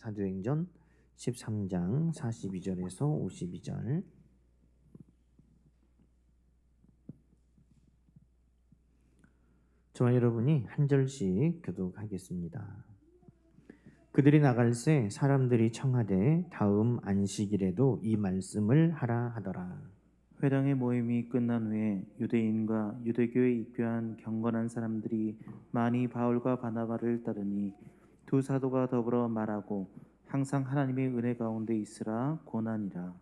사도행전 13장 42절에서 52절. 저와 여러분이 한 절씩 교독하겠습니다. 그들이 나갈새 사람들이 청하되 다음 안식일에도 이 말씀을 하라 하더라. 회당의 모임이 끝난 후에 유대인과 유대교에 입교한 경건한 사람들이 많이 바울과 바나바를 따르니 두 사도가 더불어 말하고 항상 하나님의 은혜 가운데 있으라 고난이라.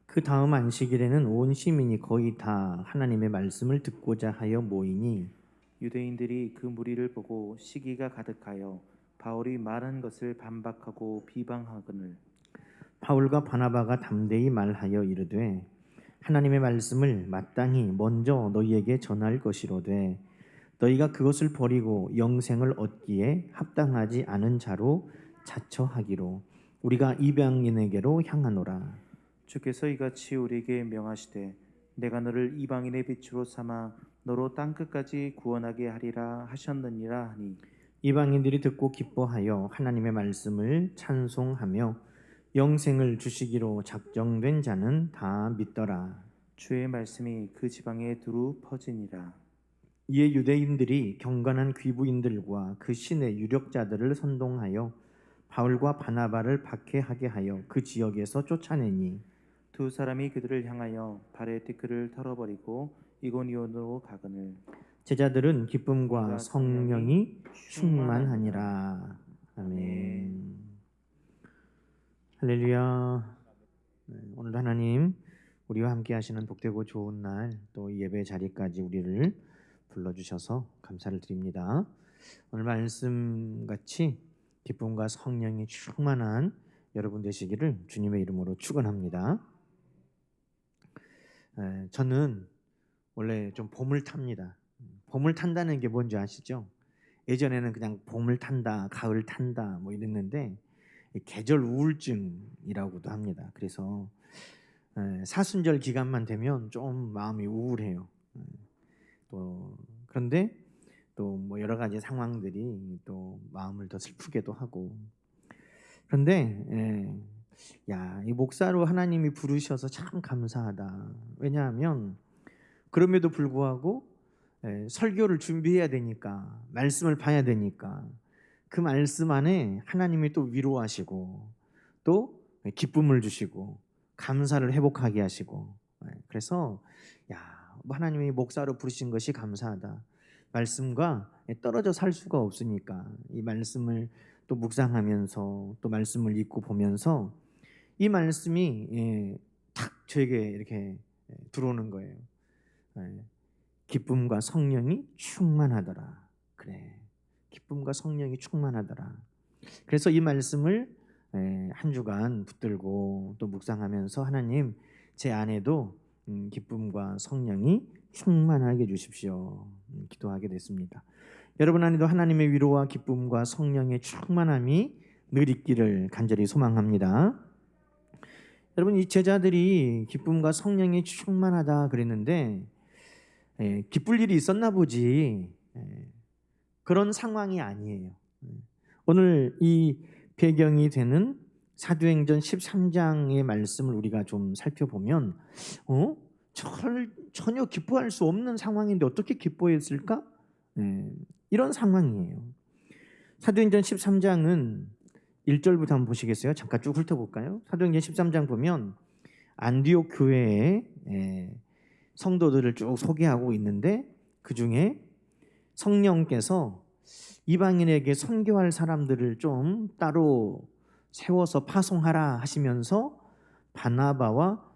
그 다음 안식일에는 온 시민이 거의 다 하나님의 말씀을 듣고자 하여 모이니 유대인들이 그 무리를 보고 시기가 가득하여 바울이 말한 것을 반박하고 비방하거늘 바울과 바나바가 담대히 말하여 이르되 하나님의 말씀을 마땅히 먼저 너희에게 전할 것이로되 너희가 그것을 버리고 영생을 얻기에 합당하지 않은 자로 자처하기로 우리가 이방인에게로 향하노라. 주께서 이같이 우리에게 명하시되 내가 너를 이방인의 빛으로 삼아 너로 땅끝까지 구원하게 하리라 하셨느니라 하니 이방인들이 듣고 기뻐하여 하나님의 말씀을 찬송하며 영생을 주시기로 작정된 자는 다 믿더라. 주의 말씀이 그 지방에 두루 퍼지니라. 이에 유대인들이 경건한 귀부인들과 그 신의 유력자들을 선동하여 바울과 바나바를 박해하게 하여 그 지역에서 쫓아내니 두 사람이 그들을 향하여 발의 티끌을 털어버리고 이고니온으로 가거늘 제자들은 기쁨과 성령이 충만하니라. 아멘. 할렐루야. 오늘도 하나님 우리와 함께 하시는 복되고 좋은 날 또 예배 자리까지 우리를 불러주셔서 감사를 드립니다. 오늘 말씀같이 기쁨과 성령이 충만한 여러분 되시기를 주님의 이름으로 축원합니다. 저는 원래 좀 봄을 탑니다. 봄을 탄다는 게 뭔지 아시죠? 예전에는 그냥 봄을 탄다, 가을 탄다 뭐 이랬는데 계절 우울증이라고도 합니다. 그래서 사순절 기간만 되면 좀 마음이 우울해요. 또 그런데 또 뭐 여러 가지 상황들이 또 마음을 더 슬프게도 하고 그런데 이 목사로 하나님이 부르셔서 참 감사하다. 왜냐하면 그럼에도 불구하고 설교를 준비해야 되니까 말씀을 봐야 되니까 그 말씀 안에 하나님이 또 위로하시고 또 기쁨을 주시고 감사를 회복하게 하시고 그래서 하나님이 목사로 부르신 것이 감사하다. 말씀과 떨어져 살 수가 없으니까 이 말씀을 또 묵상하면서 또 말씀을 읽고 보면서 이 말씀이 탁 저에게 이렇게 들어오는 거예요. 기쁨과 성령이 충만하더라. 그래, 기쁨과 성령이 충만하더라. 그래서 이 말씀을 한 주간 붙들고 또 묵상하면서 하나님 제 안에도 기쁨과 성령이 충만하게 해주십시오. 기도하게 됐습니다. 여러분 안에도 하나님의 위로와 기쁨과 성령의 충만함이 늘 있기를 간절히 소망합니다. 여러분 이 제자들이 기쁨과 성령이 충만하다 그랬는데 기쁠 일이 있었나 보지 그런 상황이 아니에요. 오늘 이 배경이 되는 사도행전 13장의 말씀을 우리가 좀 살펴보면 전혀 기뻐할 수 없는 상황인데 어떻게 기뻐했을까? 이런 상황이에요. 사도행전 13장은 1절부터 한번 보시겠어요? 잠깐 쭉 훑어볼까요? 사도행전 13장 보면 안디옥 교회의 성도들을 쭉 소개하고 있는데 그 중에 성령께서 이방인에게 선교할 사람들을 좀 따로 세워서 파송하라 하시면서 바나바와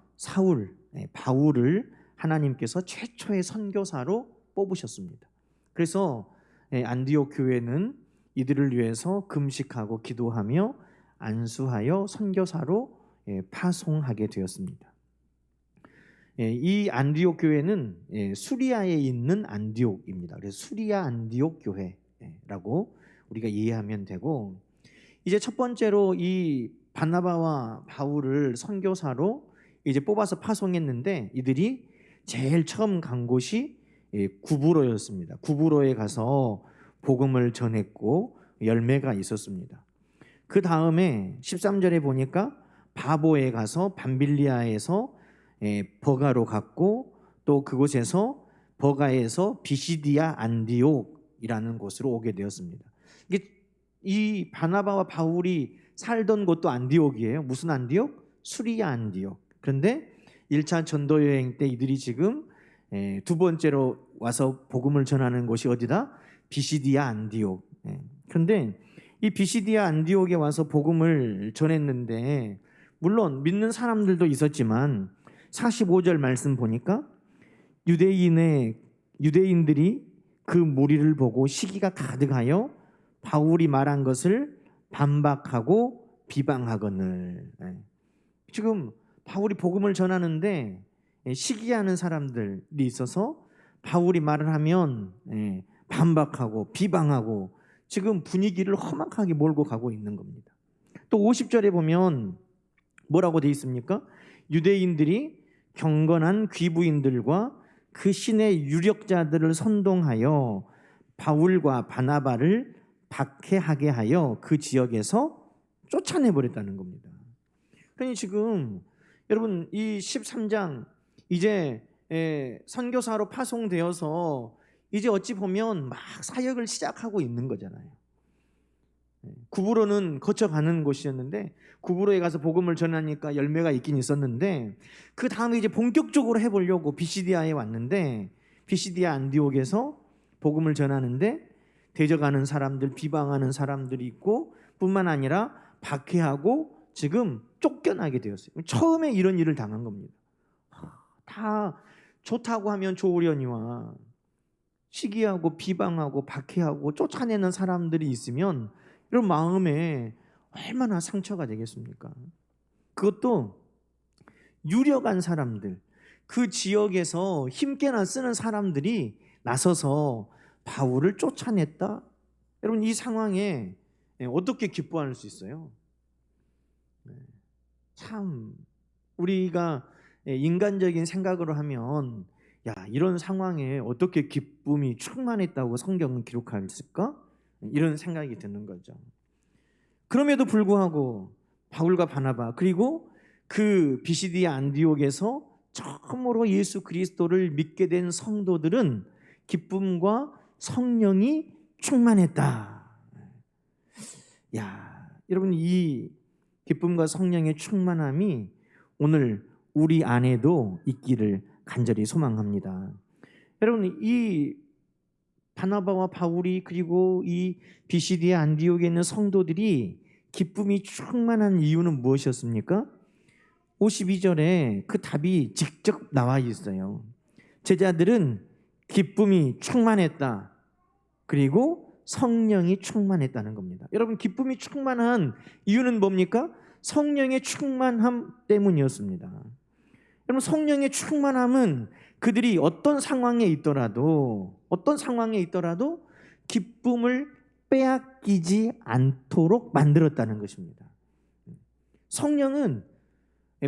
바울을 하나님께서 최초의 선교사로 뽑으셨습니다. 그래서 안디옥 교회는 이들을 위해서 금식하고 기도하며 안수하여 선교사로 파송하게 되었습니다. 이 안디옥 교회는 수리아에 있는 안디옥입니다. 그래서 수리아 안디옥 교회라고 우리가 이해하면 되고, 이제 첫 번째로 이 바나바와 바울을 선교사로 이제 뽑아서 파송했는데 이들이 제일 처음 간 곳이 구브로였습니다. 구브로에 가서 복음을 전했고 열매가 있었습니다. 그 다음에 13절에 보니까 바보에 가서 밤빌리아에서 버가로 갔고, 또 그곳에서 버가에서 비시디아 안디옥이라는 곳으로 오게 되었습니다. 이게 이 바나바와 바울이 살던 곳도 안디옥이에요. 무슨 안디옥? 수리아 안디옥. 그런데 1차 전도 여행 때 이들이 지금 두 번째로 와서 복음을 전하는 곳이 어디다? 비시디아 안디옥. 그런데 이 비시디아 안디옥에 와서 복음을 전했는데, 물론 믿는 사람들도 있었지만 45절 말씀 보니까 유대인들이 그 무리를 보고 시기가 가득하여 바울이 말한 것을 반박하고 비방하거늘. 지금 바울이 복음을 전하는데 시기하는 사람들이 있어서 바울이 말을 하면 반박하고 비방하고 지금 분위기를 험악하게 몰고 가고 있는 겁니다. 또 50절에 보면 뭐라고 되어 있습니까? 유대인들이 경건한 귀부인들과 그 신의 유력자들을 선동하여 바울과 바나바를 박해하게 하여 그 지역에서 쫓아내버렸다는 겁니다. 그러니 지금 여러분 이 13장 이제 선교사로 파송되어서 이제 어찌 보면 막 사역을 시작하고 있는 거잖아요. 구브로는 거쳐가는 곳이었는데 구브로에 가서 복음을 전하니까 열매가 있긴 있었는데 그 다음에 이제 본격적으로 해보려고 비시디아에 왔는데 비시디아 안디옥에서 복음을 전하는데 대적하는 사람들, 비방하는 사람들이 있고 뿐만 아니라 박해하고 지금 쫓겨나게 되었어요. 처음에 이런 일을 당한 겁니다. 다 좋다고 하면 좋으려니와 시기하고 비방하고 박해하고 쫓아내는 사람들이 있으면 이런 마음에 얼마나 상처가 되겠습니까? 그것도 유력한 사람들, 그 지역에서 힘께나 쓰는 사람들이 나서서 바울을 쫓아냈다? 여러분 이 상황에 어떻게 기뻐할 수 있어요? 참 우리가 인간적인 생각으로 하면 야 이런 상황에 어떻게 기쁨이 충만했다고 성경은 기록했을까? 이런 생각이 드는 거죠. 그럼에도 불구하고 바울과 바나바 그리고 그 비시디아 안디옥에서 처음으로 예수 그리스도를 믿게 된 성도들은 기쁨과 성령이 충만했다. 야, 여러분 이 기쁨과 성령의 충만함이 오늘 우리 안에도 있기를 간절히 소망합니다. 여러분 이 바나바와 바울이 그리고 이 비시디아 안디옥에 있는 성도들이 기쁨이 충만한 이유는 무엇이었습니까? 52절에 그 답이 직접 나와 있어요. 제자들은 기쁨이 충만했다. 그리고 성령이 충만했다는 겁니다. 여러분 기쁨이 충만한 이유는 뭡니까? 성령의 충만함 때문이었습니다. 여러분 성령의 충만함은 그들이 어떤 상황에 있더라도 기쁨을 빼앗기지 않도록 만들었다는 것입니다. 성령은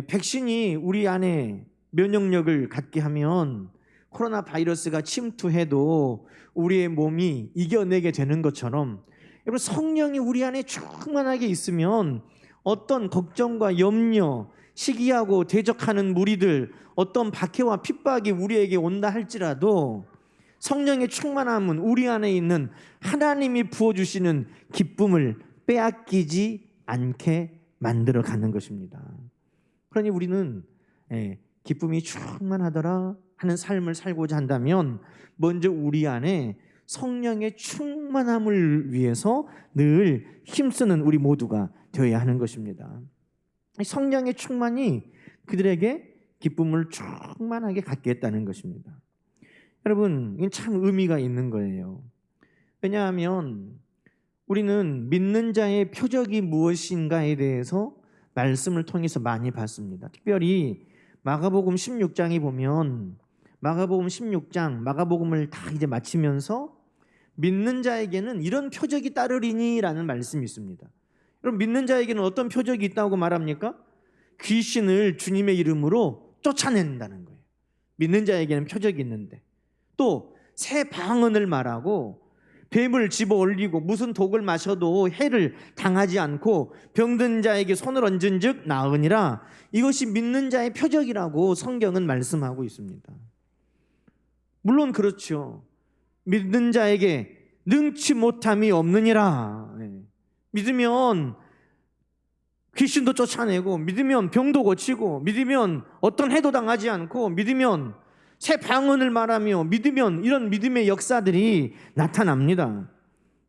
백신이 우리 안에 면역력을 갖게 하면 코로나 바이러스가 침투해도 우리의 몸이 이겨내게 되는 것처럼 여러분 성령이 우리 안에 충만하게 있으면 어떤 걱정과 염려, 시기하고 대적하는 무리들, 어떤 박해와 핍박이 우리에게 온다 할지라도 성령의 충만함은 우리 안에 있는 하나님이 부어주시는 기쁨을 빼앗기지 않게 만들어가는 것입니다. 그러니 우리는 기쁨이 충만하더라 하는 삶을 살고자 한다면 먼저 우리 안에 성령의 충만함을 위해서 늘 힘쓰는 우리 모두가 되어야 하는 것입니다. 성령의 충만이 그들에게 기쁨을 충만하게 갖게 했다는 것입니다. 여러분 이건 참 의미가 있는 거예요. 왜냐하면 우리는 믿는 자의 표적이 무엇인가에 대해서 말씀을 통해서 많이 봤습니다. 특별히 마가복음 16장에 보면 마가복음 16장 마가복음을 다 이제 마치면서 믿는 자에게는 이런 표적이 따르리니라는 말씀이 있습니다. 여러분 믿는 자에게는 어떤 표적이 있다고 말합니까? 귀신을 주님의 이름으로 쫓아낸다는 거예요. 믿는 자에게는 표적이 있는데 또 새 방언을 말하고 뱀을 집어 올리고 무슨 독을 마셔도 해를 당하지 않고 병든 자에게 손을 얹은 즉 나으니라. 이것이 믿는 자의 표적이라고 성경은 말씀하고 있습니다. 물론 그렇죠. 믿는 자에게 능치 못함이 없느니라. 믿으면 귀신도 쫓아내고, 믿으면 병도 고치고, 믿으면 어떤 해도 당하지 않고, 믿으면 새 방언을 말하며, 믿으면 이런 믿음의 역사들이 나타납니다.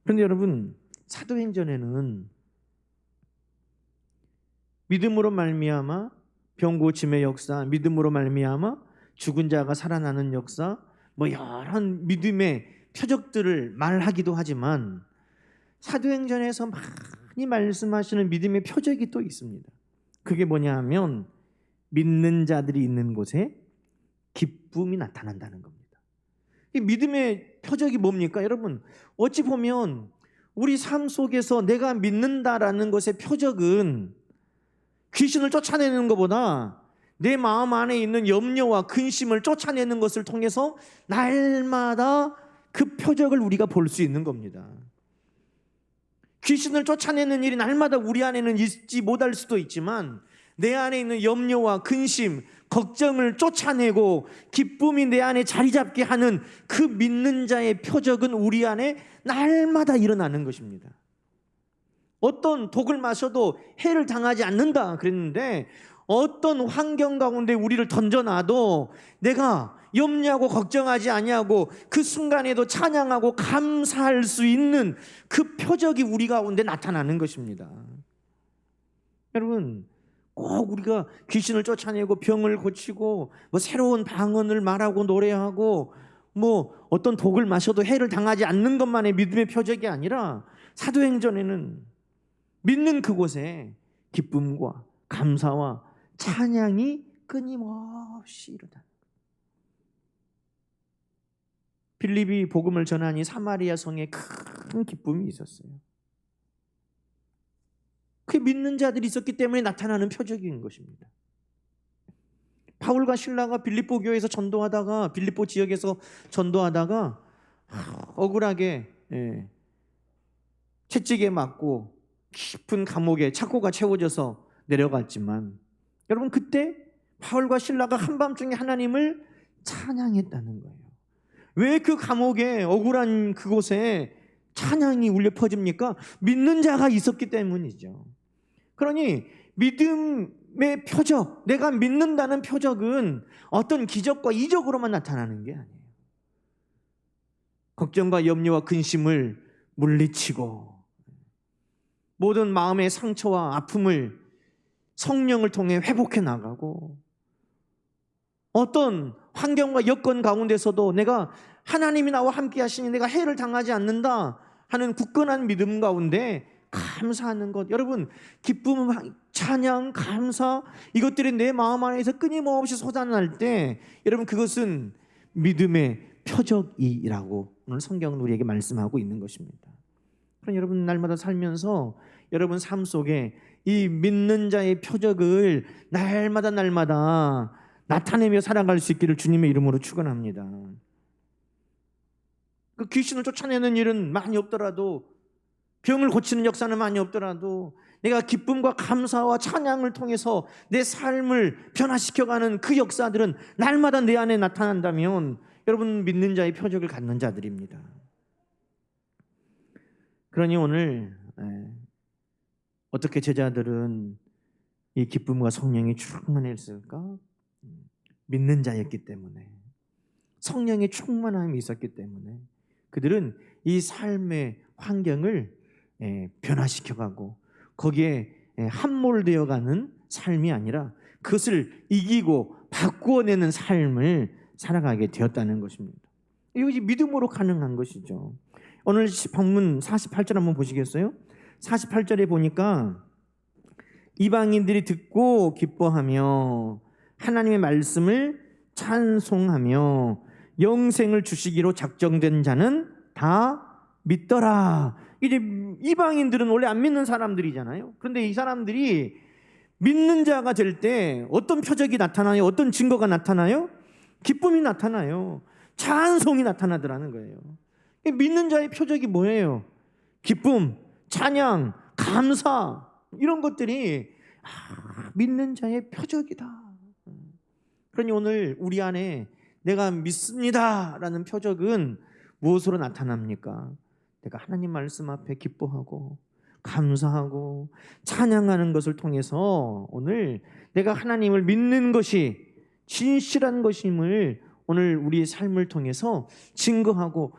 그런데 여러분, 사도행전에는 믿음으로 말미암아 병 고침의 역사, 믿음으로 말미암아 죽은 자가 살아나는 역사, 여러 믿음의 표적들을 말하기도 하지만 사도행전에서 많이 말씀하시는 믿음의 표적이 또 있습니다. 그게 뭐냐 하면 믿는 자들이 있는 곳에 기쁨이 나타난다는 겁니다. 이 믿음의 표적이 뭡니까? 여러분, 어찌 보면 우리 삶 속에서 내가 믿는다라는 것의 표적은 귀신을 쫓아내는 것보다 내 마음 안에 있는 염려와 근심을 쫓아내는 것을 통해서 날마다 그 표적을 우리가 볼 수 있는 겁니다. 귀신을 쫓아내는 일이 날마다 우리 안에는 있지 못할 수도 있지만 내 안에 있는 염려와 근심, 걱정을 쫓아내고 기쁨이 내 안에 자리 잡게 하는 그 믿는 자의 표적은 우리 안에 날마다 일어나는 것입니다. 어떤 독을 마셔도 해를 당하지 않는다 그랬는데 어떤 환경 가운데 우리를 던져놔도 내가 염려하고 걱정하지 아니하고 그 순간에도 찬양하고 감사할 수 있는 그 표적이 우리 가운데 나타나는 것입니다. 여러분, 꼭 우리가 귀신을 쫓아내고 병을 고치고 새로운 방언을 말하고 노래하고 어떤 독을 마셔도 해를 당하지 않는 것만의 믿음의 표적이 아니라 사도행전에는 믿는 그곳에 기쁨과 감사와 찬양이 끊임없이 일어나는 거예요. 빌립이 복음을 전하니 사마리아 성에 큰 기쁨이 있었어요. 그게 믿는 자들이 있었기 때문에 나타나는 표적인 것입니다. 바울과 실라가 빌립보 교회에서 전도하다가 빌립보 지역에서 전도하다가 억울하게 채찍에 맞고 깊은 감옥에 착고가 채워져서 내려갔지만 여러분, 그때 바울과 실라가 한밤중에 하나님을 찬양했다는 거예요. 왜 그 감옥에 억울한 그곳에 찬양이 울려 퍼집니까? 믿는 자가 있었기 때문이죠. 그러니 믿음의 표적, 내가 믿는다는 표적은 어떤 기적과 이적으로만 나타나는 게 아니에요. 걱정과 염려와 근심을 물리치고 모든 마음의 상처와 아픔을 성령을 통해 회복해 나가고 어떤 환경과 여건 가운데서도 내가 하나님이 나와 함께 하시니 내가 해를 당하지 않는다 하는 굳건한 믿음 가운데 감사하는 것. 여러분, 기쁨, 찬양, 감사 이것들이 내 마음 안에서 끊임없이 솟아날 때 여러분, 그것은 믿음의 표적이라고 오늘 성경은 우리에게 말씀하고 있는 것입니다. 그럼 여러분, 날마다 살면서 여러분 삶 속에 이 믿는 자의 표적을 날마다 나타내며 살아갈 수 있기를 주님의 이름으로 축원합니다. 그 귀신을 쫓아내는 일은 많이 없더라도, 병을 고치는 역사는 많이 없더라도 내가 기쁨과 감사와 찬양을 통해서 내 삶을 변화시켜가는 그 역사들은 날마다 내 안에 나타난다면 여러분, 믿는 자의 표적을 갖는 자들입니다. 그러니 오늘 어떻게 제자들은 이 기쁨과 성령이 충만했을까? 믿는 자였기 때문에, 성령의 충만함이 있었기 때문에 그들은 이 삶의 환경을 변화시켜가고 거기에 함몰되어가는 삶이 아니라 그것을 이기고 바꾸어내는 삶을 살아가게 되었다는 것입니다. 이것이 믿음으로 가능한 것이죠. 오늘 본문 48절 한번 보시겠어요? 48절에 보니까 이방인들이 듣고 기뻐하며 하나님의 말씀을 찬송하며 영생을 주시기로 작정된 자는 다 믿더라. 이제 이방인들은 원래 안 믿는 사람들이잖아요. 그런데 이 사람들이 믿는 자가 될 때 어떤 표적이 나타나요? 어떤 증거가 나타나요? 기쁨이 나타나요. 찬송이 나타나더라는 거예요. 믿는 자의 표적이 뭐예요? 기쁨, 찬양, 감사, 이런 것들이 믿는 자의 표적이다. 그러니 오늘 우리 안에 내가 믿습니다라는 표적은 무엇으로 나타납니까? 내가 하나님 말씀 앞에 기뻐하고 감사하고 찬양하는 것을 통해서 오늘 내가 하나님을 믿는 것이 진실한 것임을 오늘 우리의 삶을 통해서 증거하고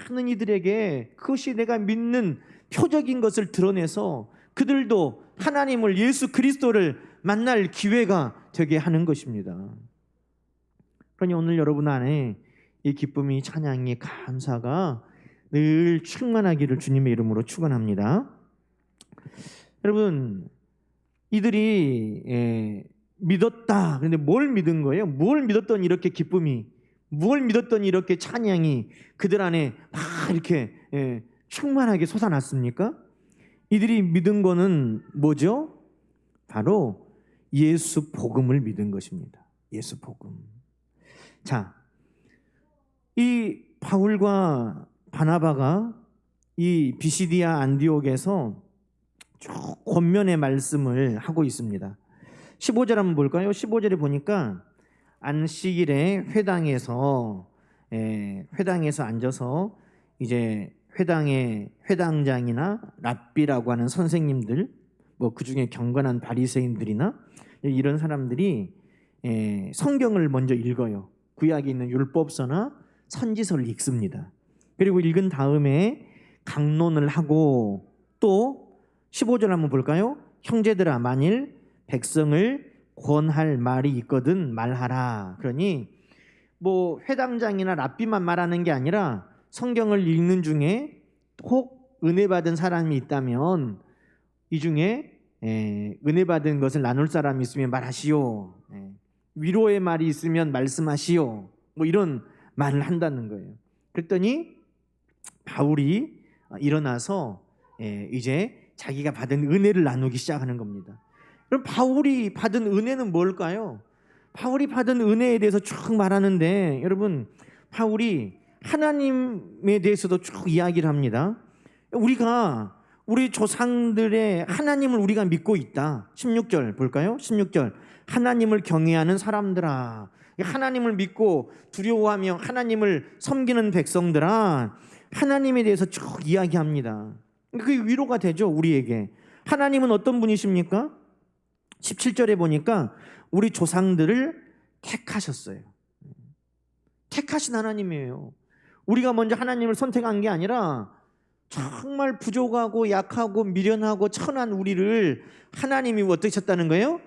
많은 이들에게 그것이 내가 믿는 표적인 것을 드러내서 그들도 하나님을, 예수 그리스도를 만날 기회가 되게 하는 것입니다. 그러니 오늘 여러분 안에 이 기쁨이, 찬양이, 감사가 늘 충만하기를 주님의 이름으로 축원합니다. 여러분, 이들이 믿었다. 그런데 뭘 믿은 거예요? 뭘 믿었더니 이렇게 기쁨이, 뭘 믿었더니 이렇게 찬양이 그들 안에 막 이렇게 충만하게 솟아났습니까? 이들이 믿은 거는 뭐죠? 바로 예수 복음을 믿은 것입니다. 예수 복음. 자, 이 바울과 바나바가 이 비시디아 안디옥에서 쭉 권면의 말씀을 하고 있습니다. 15절 한번 볼까요? 15절에 보니까 안식일에 회당에서 앉아서 이제 회당의 회당장이나 랍비라고 하는 선생님들, 뭐 그 중에 경건한 바리새인들이나 이런 사람들이 성경을 먼저 읽어요. 구약에 있는 율법서나 선지서를 읽습니다. 그리고 읽은 다음에 강론을 하고 또 15절 한번 볼까요? 형제들아, 만일 백성을 권할 말이 있거든 말하라. 그러니 뭐 회당장이나 랍비만 말하는 게 아니라 성경을 읽는 중에 혹 은혜 받은 사람이 있다면 이 중에 은혜 받은 것을 나눌 사람이 있으면 말하시오. 위로의 말이 있으면 말씀하시오. 뭐 이런 말을 한다는 거예요. 그랬더니 바울이 일어나서 이제 자기가 받은 은혜를 나누기 시작하는 겁니다. 그럼 바울이 받은 은혜는 뭘까요? 바울이 받은 은혜에 대해서 쭉 말하는데, 여러분, 바울이 하나님에 대해서도 쭉 이야기를 합니다. 우리 조상들의 하나님을 우리가 믿고 있다. 16절 볼까요? 16절. 하나님을 경외하는 사람들아, 하나님을 믿고 두려워하며 하나님을 섬기는 백성들아, 하나님에 대해서 쭉 이야기합니다. 그게 위로가 되죠, 우리에게. 하나님은 어떤 분이십니까? 17절에 보니까 우리 조상들을 택하셨어요. 택하신 하나님이에요. 우리가 먼저 하나님을 선택한 게 아니라 정말 부족하고 약하고 미련하고 천한 우리를 하나님이 어떻게 하셨다는 거예요?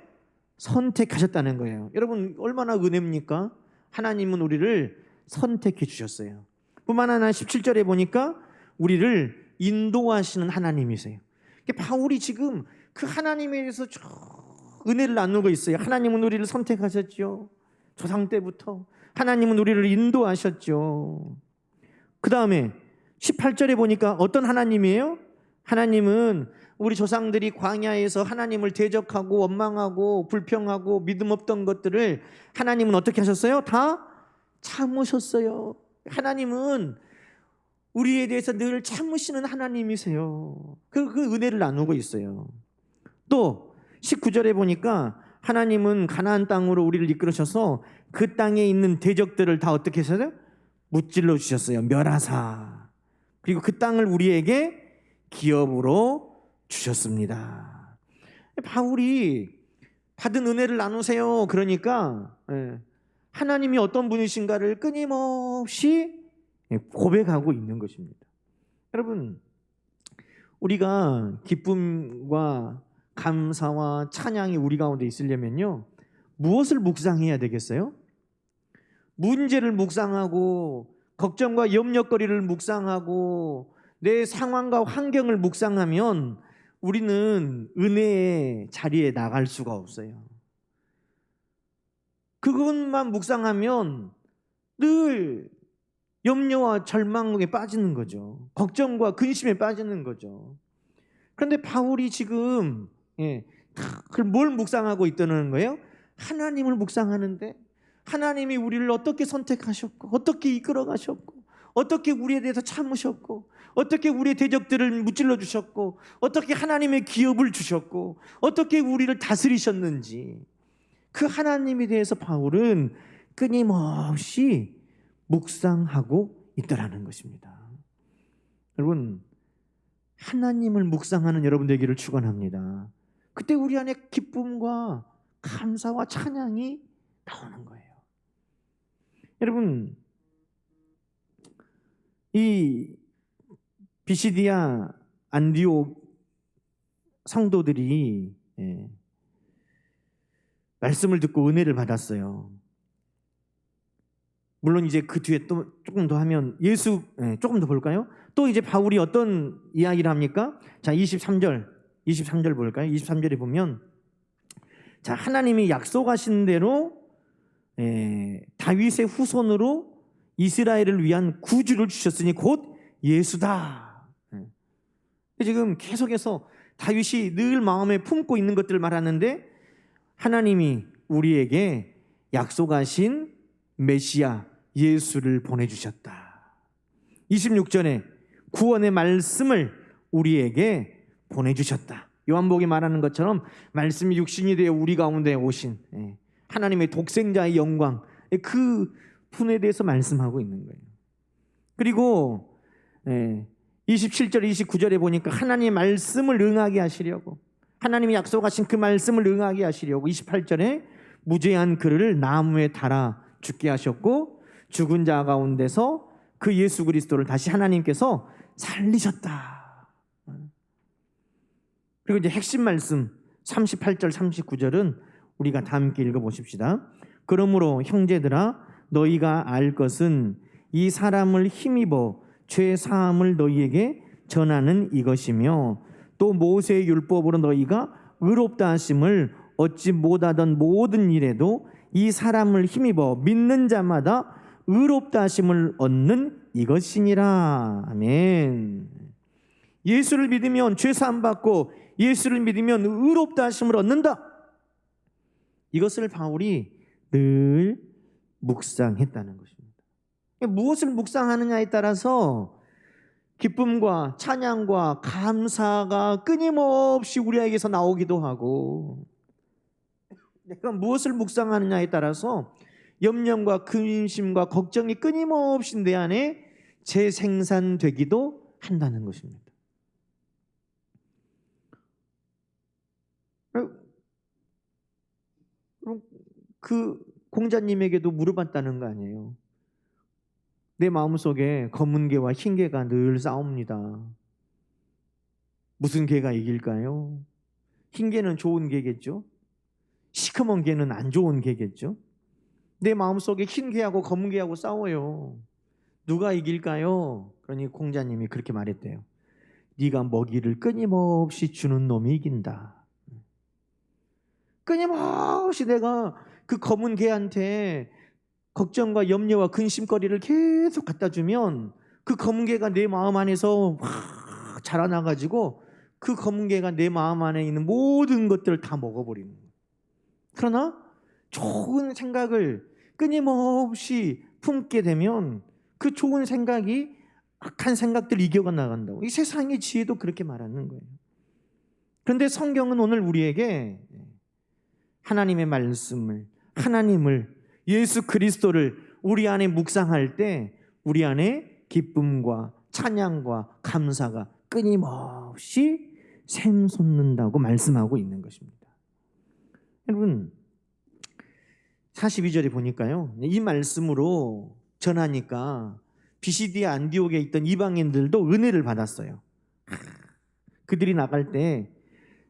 선택하셨다는 거예요. 여러분, 얼마나 은혜입니까? 하나님은 우리를 선택해 주셨어요. 뿐만 아니라 17절에 보니까 우리를 인도하시는 하나님이세요. 바울이 지금 그 하나님에 대해서 쭉 은혜를 나누고 있어요. 하나님은 우리를 선택하셨죠. 조상 때부터 하나님은 우리를 인도하셨죠. 그 다음에 18절에 보니까 어떤 하나님이에요? 하나님은 우리 조상들이 광야에서 하나님을 대적하고 원망하고 불평하고 믿음 없던 것들을 하나님은 어떻게 하셨어요? 다 참으셨어요. 하나님은 우리에 대해서 늘 참으시는 하나님이세요. 그 은혜를 나누고 있어요. 또 19절에 보니까 하나님은 가나안 땅으로 우리를 이끌으셔서 그 땅에 있는 대적들을 다 어떻게 하셨어요? 무찔러 주셨어요. 멸하사. 그리고 그 땅을 우리에게 기업으로 주셨습니다. 바울이 받은 은혜를 나누세요. 그러니까 하나님이 어떤 분이신가를 끊임없이 고백하고 있는 것입니다. 여러분, 우리가 기쁨과 감사와 찬양이 우리 가운데 있으려면요, 무엇을 묵상해야 되겠어요? 문제를 묵상하고 걱정과 염려거리를 묵상하고 내 상황과 환경을 묵상하면 우리는 은혜의 자리에 나갈 수가 없어요. 그것만 묵상하면 늘 염려와 절망에 빠지는 거죠. 걱정과 근심에 빠지는 거죠. 그런데 바울이 지금 그걸 뭘 묵상하고 있다는 거예요? 하나님을 묵상하는데 하나님이 우리를 어떻게 선택하셨고 어떻게 이끌어 가셨고 어떻게 우리에 대해서 참으셨고, 어떻게 우리의 대적들을 무찔러 주셨고, 어떻게 하나님의 기업을 주셨고, 어떻게 우리를 다스리셨는지, 그 하나님에 대해서 바울은 끊임없이 묵상하고 있더라는 것입니다. 여러분, 하나님을 묵상하는 여러분 되기를 축원합니다. 그때 우리 안에 기쁨과 감사와 찬양이 나오는 거예요. 여러분, 이 비시디아 안디옥 성도들이 말씀을 듣고 은혜를 받았어요. 물론 이제 그 뒤에 또 조금 더 하면 조금 더 볼까요? 또 이제 바울이 어떤 이야기를 합니까? 자, 23절 볼까요? 23절에 보면, 자, 하나님이 약속하신 대로 다윗의 후손으로 이스라엘을 위한 구주를 주셨으니 곧 예수다. 지금 계속해서 다윗이 늘 마음에 품고 있는 것들을 말하는데, 하나님이 우리에게 약속하신 메시아 예수를 보내주셨다. 26절에 구원의 말씀을 우리에게 보내주셨다. 요한복음이 말하는 것처럼 말씀이 육신이 되어 우리 가운데 오신 하나님의 독생자의 영광, 그 분에 대해서 말씀하고 있는 거예요. 그리고 27절 29절에 보니까 하나님의 말씀을 응하게 하시려고, 하나님이 약속하신 그 말씀을 응하게 하시려고 28절에 무죄한 그를 나무에 달아 죽게 하셨고, 죽은 자 가운데서 그 예수 그리스도를 다시 하나님께서 살리셨다. 그리고 이제 핵심 말씀 38절 39절은 우리가 다 함께 읽어보십시다. 그러므로 형제들아, 너희가 알 것은 이 사람을 힘입어 죄 사함을 너희에게 전하는 이것이며, 또 모세의 율법으로 너희가 의롭다 하심을 얻지 못하던 모든 일에도 이 사람을 힘입어 믿는 자마다 의롭다 하심을 얻는 이것이니라. 아멘. 예수를 믿으면 죄 사함 받고, 예수를 믿으면 의롭다 하심을 얻는다. 이것을 바울이 늘 묵상했다는 것입니다. 무엇을 묵상하느냐에 따라서 기쁨과 찬양과 감사가 끊임없이 우리에게서 나오기도 하고, 내가 무엇을 묵상하느냐에 따라서 염려과 근심과 걱정이 끊임없이 내 안에 재생산되기도 한다는 것입니다. 그럼 그 공자님에게도 물어봤다는 거 아니에요. 내 마음속에 검은 개와 흰 개가 늘 싸웁니다. 무슨 개가 이길까요? 흰 개는 좋은 개겠죠? 시커먼 개는 안 좋은 개겠죠? 내 마음속에 흰 개하고 검은 개하고 싸워요. 누가 이길까요? 그러니 공자님이 그렇게 말했대요. 네가 먹이를 끊임없이 주는 놈이 이긴다. 끊임없이 내가 그 검은 개한테 걱정과 염려와 근심거리를 계속 갖다 주면 그 검은 개가 내 마음 안에서 확 자라나가지고 그 검은 개가 내 마음 안에 있는 모든 것들을 다 먹어버리는 거예요. 그러나 좋은 생각을 끊임없이 품게 되면 그 좋은 생각이 악한 생각들을 이겨가 나간다고. 이 세상의 지혜도 그렇게 말하는 거예요. 그런데 성경은 오늘 우리에게 하나님의 말씀을, 하나님을, 예수 그리스도를 우리 안에 묵상할 때 우리 안에 기쁨과 찬양과 감사가 끊임없이 샘솟는다고 말씀하고 있는 것입니다. 여러분, 42절에 보니까요, 이 말씀으로 전하니까 비시디아 안디옥에 있던 이방인들도 은혜를 받았어요. 그들이 나갈 때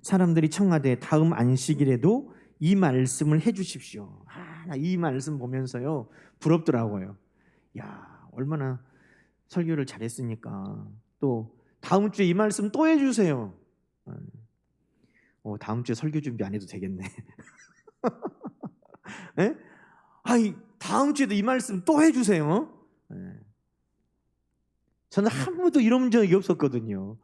사람들이 청하되 다음 안식일에도 이 말씀을 해주십시오. 나 이 말씀 보면서요 부럽더라고요. 야, 얼마나 설교를 잘했으니까 또 다음 주에 이 말씀 또 해주세요. 다음 주에 설교 준비 안 해도 되겠네. 네? 다음 주에도 이 말씀 또 해주세요. 네. 저는 한 번도 이런 적이 없었거든요.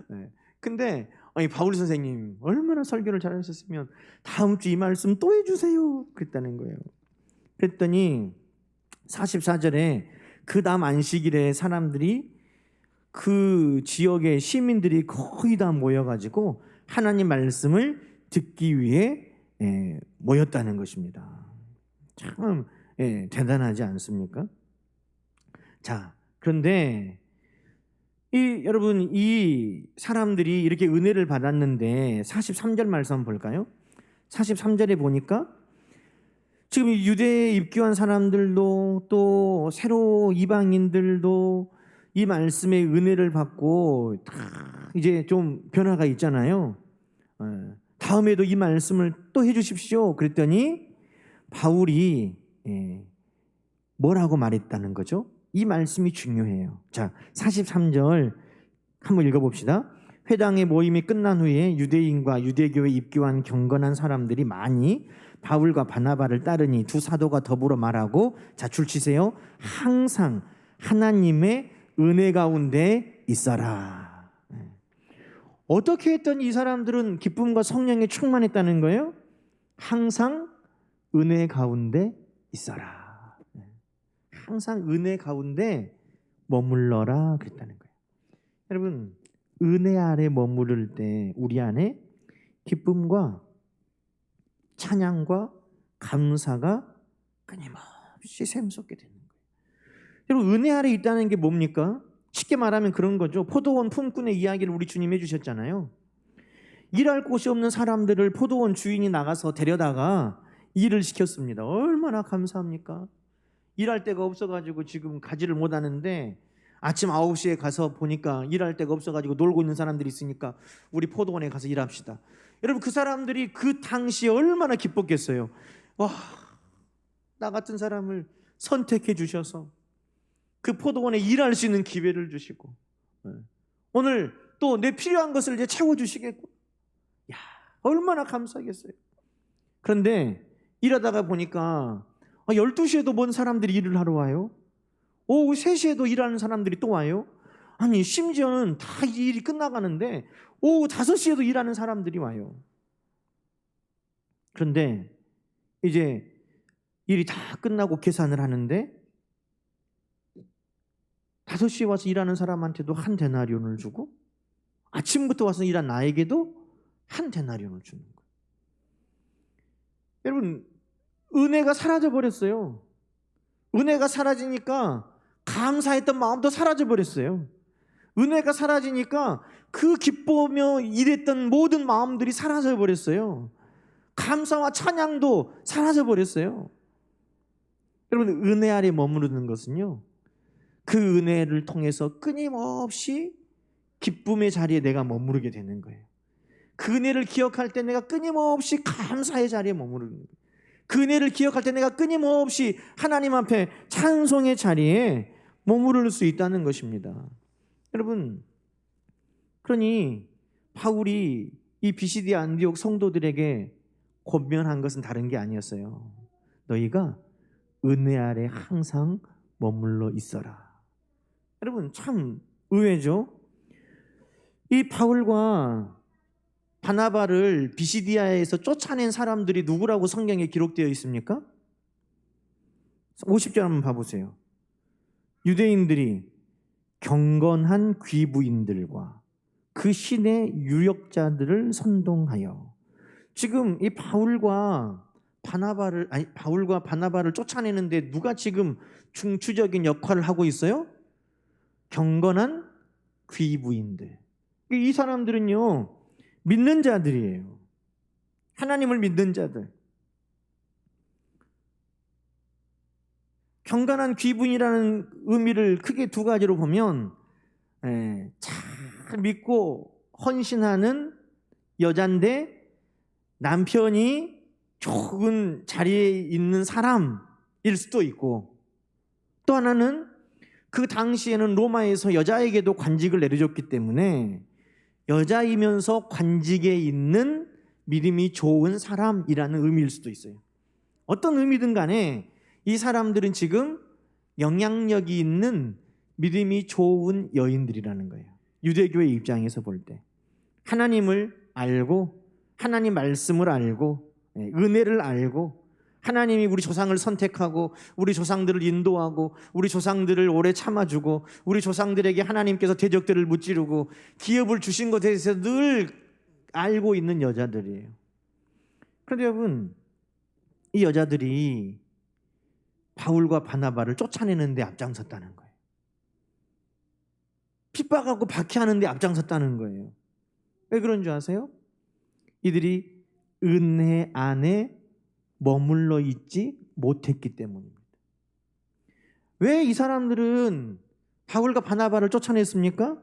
네. 근데 바울 선생님 얼마나 설교를 잘하셨으면 다음 주 이 말씀 또 해주세요 그랬다는 거예요. 그랬더니 44절에 그 다음 안식일에 사람들이 그 지역의 시민들이 거의 다 모여가지고 하나님 말씀을 듣기 위해 모였다는 것입니다. 참 대단하지 않습니까? 자, 그런데 여러분, 이 사람들이 이렇게 은혜를 받았는데 43절 말씀 한번 볼까요? 43절에 보니까 지금 유대에 입교한 사람들도 또 새로 이방인들도 이 말씀의 은혜를 받고 다 이제 좀 변화가 있잖아요. 다음에도 이 말씀을 또 해주십시오. 그랬더니 바울이 뭐라고 말했다는 거죠? 이 말씀이 중요해요. 자, 43절 한번 읽어봅시다. 회당의 모임이 끝난 후에 유대인과 유대교에 입교한 경건한 사람들이 많이 바울과 바나바를 따르니 두 사도가 더불어 말하고, 자, 줄 치세요. 항상 하나님의 은혜 가운데 있어라. 어떻게 했더니 이 사람들은 기쁨과 성령에 충만했다는 거예요? 항상 은혜 가운데 있어라. 항상 은혜 가운데 머물러라 그랬다는 거예요. 여러분, 은혜 아래 머무를 때 우리 안에 기쁨과 찬양과 감사가 끊임없이 샘솟게 되는 거예요. 여러분, 은혜 아래 있다는 게 뭡니까? 쉽게 말하면 그런 거죠. 포도원 품꾼의 이야기를 우리 주님 해주셨잖아요. 일할 곳이 없는 사람들을 포도원 주인이 나가서 데려다가 일을 시켰습니다. 얼마나 감사합니까? 일할 데가 없어가지고 지금 가지를 못하는데 아침 9시에 가서 보니까 일할 데가 없어가지고 놀고 있는 사람들이 있으니까 우리 포도원에 가서 일합시다. 여러분, 그 사람들이 그 당시에 얼마나 기뻤겠어요. 와, 나 같은 사람을 선택해 주셔서 그 포도원에 일할 수 있는 기회를 주시고 오늘 또 내 필요한 것을 이제 채워주시겠고, 야, 얼마나 감사하겠어요. 그런데 일하다가 보니까 12시에도 뭔 사람들이 일을 하러 와요. 오후 3시에도 일하는 사람들이 또 와요. 아니, 심지어는 다 일이 끝나가는데 오후 5시에도 일하는 사람들이 와요. 그런데 이제 일이 다 끝나고 계산을 하는데 5시에 와서 일하는 사람한테도 한 데나리온을 주고 아침부터 와서 일한 나에게도 한 데나리온을 주는 거예요. 여러분, 은혜가 사라져 버렸어요. 은혜가 사라지니까 감사했던 마음도 사라져 버렸어요. 은혜가 사라지니까 그 기뻐하며 일했던 모든 마음들이 사라져 버렸어요. 감사와 찬양도 사라져 버렸어요. 여러분, 은혜 아래 머무르는 것은요, 그 은혜를 통해서 끊임없이 기쁨의 자리에 내가 머무르게 되는 거예요. 그 은혜를 기억할 때 내가 끊임없이 감사의 자리에 머무르는 거예요. 그 은혜를 기억할 때 내가 끊임없이 하나님 앞에 찬송의 자리에 머무를 수 있다는 것입니다. 여러분, 그러니 바울이 이 비시디 안디옥 성도들에게 권면한 것은 다른 게 아니었어요. 너희가 은혜 아래 항상 머물러 있어라. 여러분, 참 의외죠. 이 바울과 바나바를 비시디아에서 쫓아낸 사람들이 누구라고 성경에 기록되어 있습니까? 50절 한번 봐보세요. 유대인들이 경건한 귀부인들과 그 신의 유력자들을 선동하여, 지금 이 바울과 바나바를 쫓아내는데 누가 지금 중추적인 역할을 하고 있어요? 경건한 귀부인들. 이 사람들은요, 믿는 자들이에요. 하나님을 믿는 자들. 경건한 귀부인이라는 의미를 크게 두 가지로 보면, 잘 믿고 헌신하는 여잔데 남편이 좋은 자리에 있는 사람일 수도 있고, 또 하나는 그 당시에는 로마에서 여자에게도 관직을 내려줬기 때문에 여자이면서 관직에 있는 믿음이 좋은 사람이라는 의미일 수도 있어요. 어떤 의미든 간에 이 사람들은 지금 영향력이 있는 믿음이 좋은 여인들이라는 거예요. 유대교의 입장에서 볼 때 하나님을 알고, 하나님 말씀을 알고, 은혜를 알고, 하나님이 우리 조상을 선택하고 우리 조상들을 인도하고 우리 조상들을 오래 참아주고 우리 조상들에게 하나님께서 대적들을 무찌르고 기업을 주신 것에 대해서 늘 알고 있는 여자들이에요. 그런데 여러분, 이 여자들이 바울과 바나바를 쫓아내는 데 앞장섰다는 거예요. 핍박하고 박해하는 데 앞장섰다는 거예요. 왜 그런 줄 아세요? 이들이 은혜 안에 머물러 있지 못했기 때문입니다. 왜 이 사람들은 바울과 바나바를 쫓아냈습니까?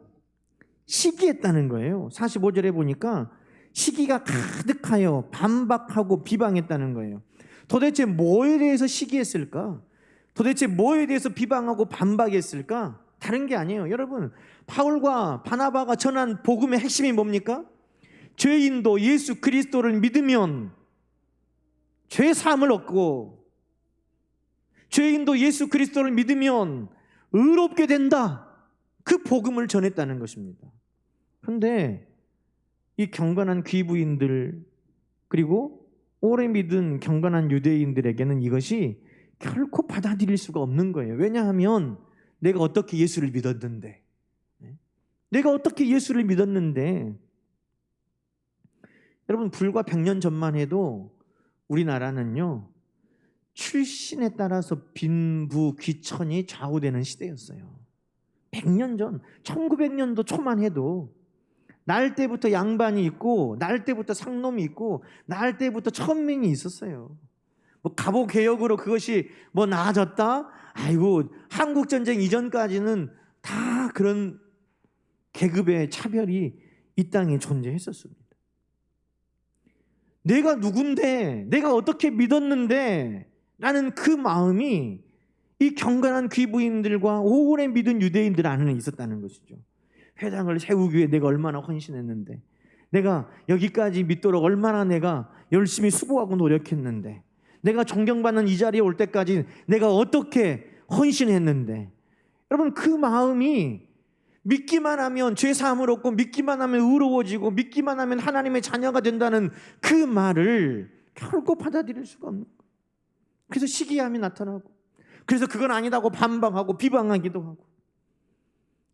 시기했다는 거예요. 45절에 보니까 시기가 가득하여 반박하고 비방했다는 거예요. 도대체 뭐에 대해서 시기했을까? 도대체 뭐에 대해서 비방하고 반박했을까? 다른 게 아니에요. 여러분, 바울과 바나바가 전한 복음의 핵심이 뭡니까? 죄인도 예수 그리스도를 믿으면 죄 사함을 얻고 죄인도 예수 그리스도를 믿으면 의롭게 된다. 그 복음을 전했다는 것입니다. 그런데 이 경건한 귀부인들 그리고 오래 믿은 경건한 유대인들에게는 이것이 결코 받아들일 수가 없는 거예요. 왜냐하면 내가 어떻게 예수를 믿었는데 내가 어떻게 예수를 믿었는데 여러분, 불과 100년 전만 해도 우리나라는요 출신에 따라서 빈부 귀천이 좌우되는 시대였어요. 100년 전 1900년도 초만 해도 날 때부터 양반이 있고 날 때부터 상놈이 있고 날 때부터 천민이 있었어요. 뭐 갑오 개혁으로 그것이 뭐 나아졌다? 아이고, 한국전쟁 이전까지는 다 그런 계급의 차별이 이 땅에 존재했었습니다. 내가 누군데, 내가 어떻게 믿었는데 라는 그 마음이 이 경건한 귀부인들과 오래 믿은 유대인들 안에 있었다는 것이죠. 회당을 세우기 위해 내가 얼마나 헌신했는데, 내가 여기까지 믿도록 얼마나 내가 열심히 수고하고 노력했는데, 내가 존경받는 이 자리에 올 때까지 내가 어떻게 헌신했는데, 여러분, 그 마음이 믿기만 하면 죄 사함을 얻고 믿기만 하면 의로워지고 믿기만 하면 하나님의 자녀가 된다는 그 말을 결코 받아들일 수가 없는 거예요. 그래서 시기함이 나타나고, 그래서 그건 아니다고 반박하고 비방하기도 하고,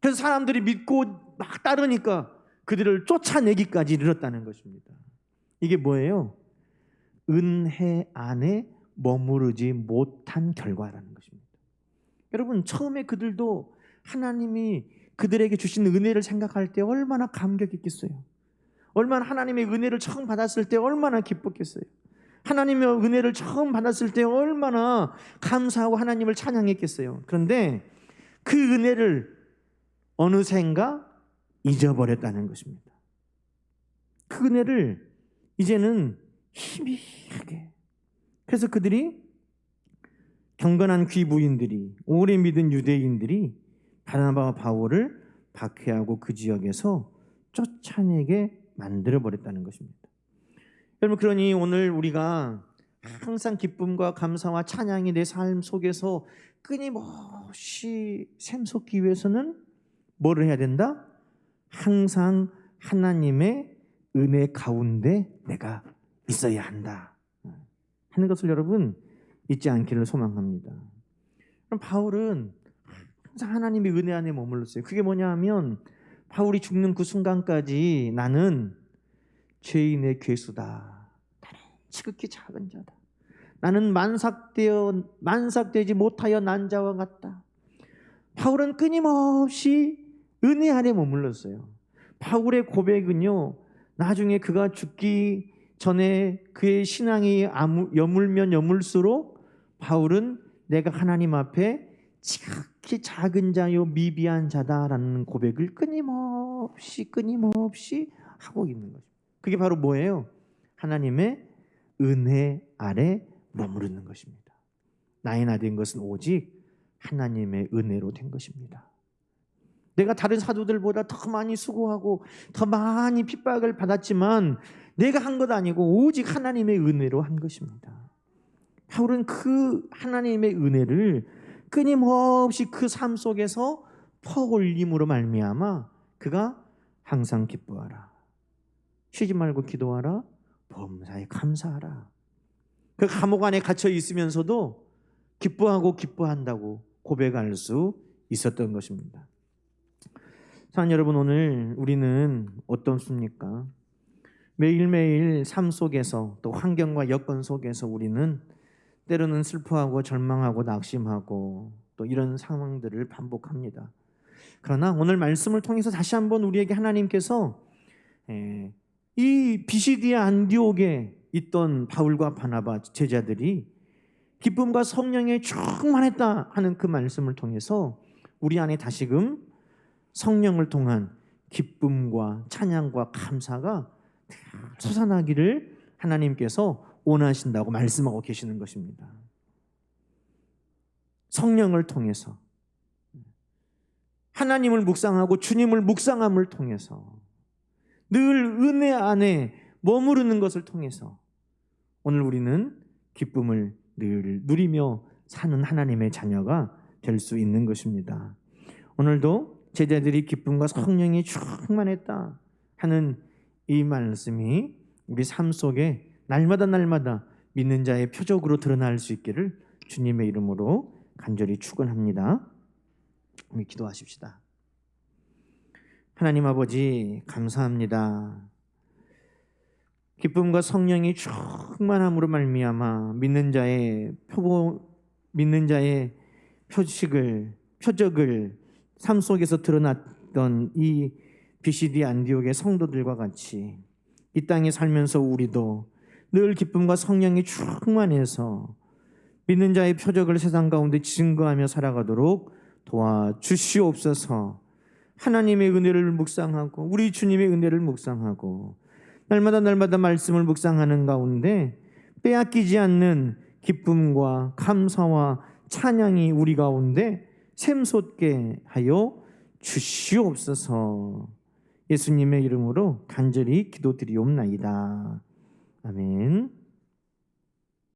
그래서 사람들이 믿고 막 따르니까 그들을 쫓아내기까지 이르렀다는 것입니다. 이게 뭐예요? 은혜 안에 머무르지 못한 결과라는 것입니다. 여러분, 처음에 그들도 하나님이 그들에게 주신 은혜를 생각할 때 얼마나 감격했겠어요. 얼마나 하나님의 은혜를 처음 받았을 때 얼마나 기뻤겠어요. 하나님의 은혜를 처음 받았을 때 얼마나 감사하고 하나님을 찬양했겠어요. 그런데 그 은혜를 어느샌가 잊어버렸다는 것입니다. 그 은혜를 이제는 희미하게. 그래서 그들이, 경건한 귀부인들이, 오래 믿은 유대인들이 바나바와 바울을 박해하고 그 지역에서 쫓아내게 만들어버렸다는 것입니다. 여러분, 그러니 오늘 우리가 항상 기쁨과 감사와 찬양이 내 삶 속에서 끊임없이 샘솟기 위해서는 뭐를 해야 된다? 항상 하나님의 은혜 가운데 내가 있어야 한다 하는 것을 여러분 잊지 않기를 소망합니다. 그럼 바울은 항상 하나님의 은혜 안에 머물렀어요. 그게 뭐냐 하면 바울이 죽는 그 순간까지 나는 죄인의 괴수다. 나는 지극히 작은 자다. 나는 만삭되지 못하여 난 자와 같다. 바울은 끊임없이 은혜 안에 머물렀어요. 바울의 고백은요, 나중에 그가 죽기 전에 그의 신앙이 여물면 여물수록 바울은 내가 하나님 앞에 지극히 작은 자요 미비한 자다라는 고백을 끊임없이 하고 있는 거죠. 그게 바로 뭐예요? 하나님의 은혜 아래 머무르는 것입니다. 나의 나 된 것은 오직 하나님의 은혜로 된 것입니다. 내가 다른 사도들보다 더 많이 수고하고 더 많이 핍박을 받았지만 내가 한 것 아니고 오직 하나님의 은혜로 한 것입니다. 바울은 그 하나님의 은혜를 끊임없이 그 삶 속에서 퍼올림으로 말미암아 그가 항상 기뻐하라, 쉬지 말고 기도하라, 범사에 감사하라. 그 감옥 안에 갇혀 있으면서도 기뻐하고 기뻐한다고 고백할 수 있었던 것입니다. 사랑하는 여러분, 오늘 우리는 어떻습니까? 매일매일 삶 속에서 또 환경과 여건 속에서 우리는 때로는 슬퍼하고 절망하고 낙심하고 또 이런 상황들을 반복합니다. 그러나 오늘 말씀을 통해서 다시 한번 우리에게 하나님께서 이 비시디아 안디옥에 있던 바울과 바나바 제자들이 기쁨과 성령에 충만했다 하는 그 말씀을 통해서 우리 안에 다시금 성령을 통한 기쁨과 찬양과 감사가 솟아나기를 하나님께서 원하신다고 말씀하고 계시는 것입니다. 성령을 통해서 하나님을 묵상하고 주님을 묵상함을 통해서 늘 은혜 안에 머무르는 것을 통해서 오늘 우리는 기쁨을 늘 누리며 사는 하나님의 자녀가 될 수 있는 것입니다. 오늘도 제자들이 기쁨과 성령이 충만했다 하는 이 말씀이 우리 삶 속에 날마다 믿는 자의 표적으로 드러날 수 있기를 주님의 이름으로 간절히 축원합니다. 우리 기도하십시다. 하나님 아버지, 감사합니다. 기쁨과 성령이 충만함으로 말미암아 믿는 자의 표적을 삶 속에서 드러났던 이 비시디 안디옥의 성도들과 같이 이 땅에 살면서 우리도 늘 기쁨과 성령이 충만해서 믿는 자의 표적을 세상 가운데 증거하며 살아가도록 도와주시옵소서. 하나님의 은혜를 묵상하고 우리 주님의 은혜를 묵상하고 날마다 말씀을 묵상하는 가운데 빼앗기지 않는 기쁨과 감사와 찬양이 우리 가운데 샘솟게 하여 주시옵소서. 예수님의 이름으로 간절히 기도드리옵나이다. 아멘.